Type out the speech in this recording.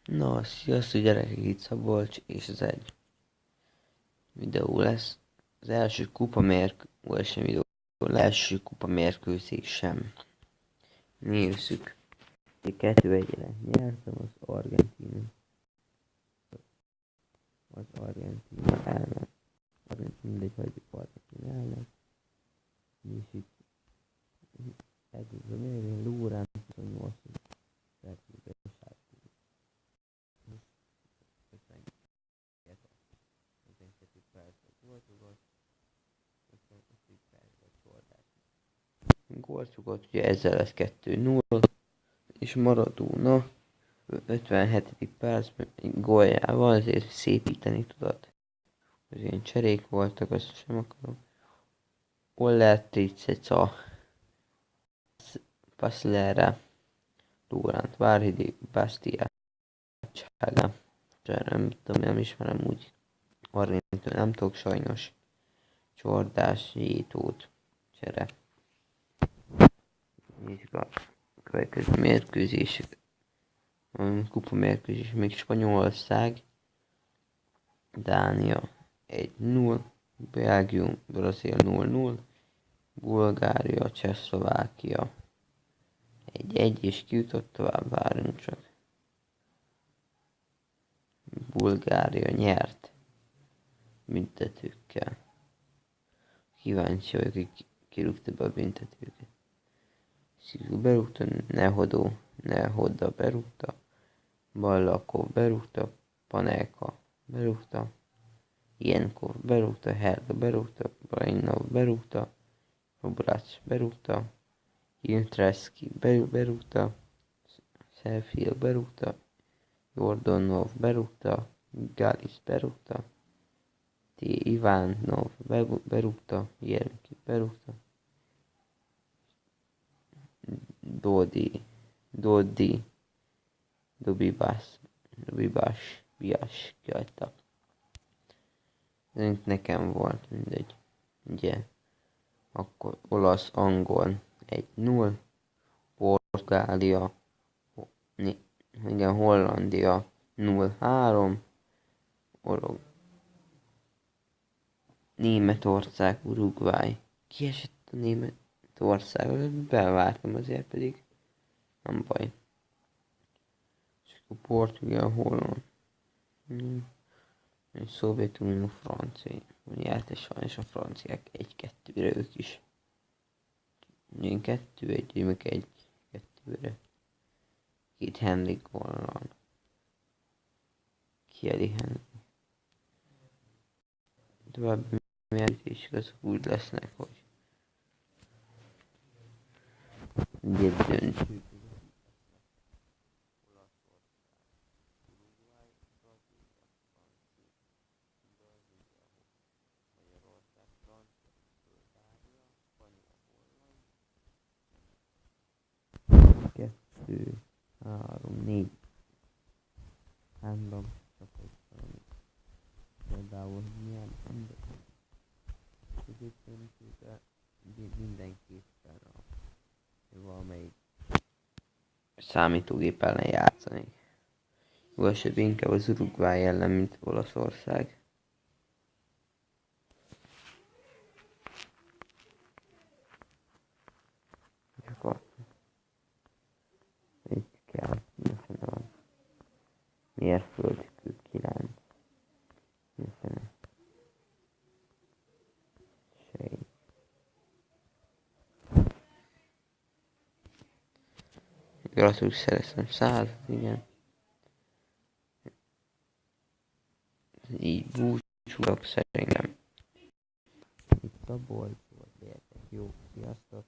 Na, sziasztok gyerekek, itt Szabolcs, és ez egy videó lesz. Az első kupa mérkőzésem. Nézzük. 2-1-re nyertem az Argentina ellen. Mindegy, hagyjuk Argentina ellen. És itt ez a mérvény Lórán 28 percben is 52 percet volt, 55 percben csordás. Gólcsukat ugye ezzel lesz 2-0, és Maradona 57. percben egy góljával azért szépíteni tudott. Az ilyen cserék voltak, azt sem akarom. Oller Triceca, Passlera, Durant, Várhidi, Bastia, Csága. Nem tudom, nem ismerem úgy. Argentin, nem tudok sajnos. Csordás, Jétót, csere. Nézzük a következő mérkőzések. Kupa mérkőzés, még Spanyolország, Dánia 1-0, Belgium, Brazil 0-0, Bulgária, Csehszlovákia 1-1, és kijutott tovább, várunk csak. Bulgária nyert büntetőkkel. Kíváncsi vagyok, hogy kirúgta be a büntetőket. Szigú berúgta, Nehoda berúgta, Ballakov berúgta, Panelka berúgta, Jenkov berúgta, Herga berúgta, Brainov berúgta, Obrac berúgta, Iltreski berúgta, Szelfield berúgta, Jordanov berúgta, Galis berúgta, T. Ivánov berúgta, Jermki berúgta, Dobibás kiadta. Nekem volt, mindegy. Ugye, akkor olasz-angol 1-0, Portugália, igen, Hollandia 0-3, Németország, Uruguay. Kiesett a Németország, belvártam azért pedig, nem baj. És akkor Portugál, Holland. Szovjetunió, francia. Nyert, és sajnos a franciák 1-2-re ők is. Én 2-1, meg 1-2-re. Két Henrik Gollal. Kieli Henrik. További mérkőzések azok úgy lesznek, hogy egyéb döntő. Kettő, három, négy. Három csapat. Például milyen ember. Középdöntőbe mindenképpen valamelyik számítógép ellen játszani. Jó esetben inkább az Uruguay ellen, mint Olaszország. Akkor itt kell, mifene van. Mérföldkő 9. Mifene. Sej. Gratulálok, szereztem 100, igen. Így búcsúlok szerintem. Itt a bolt volt, értek. Jó, sziasztok!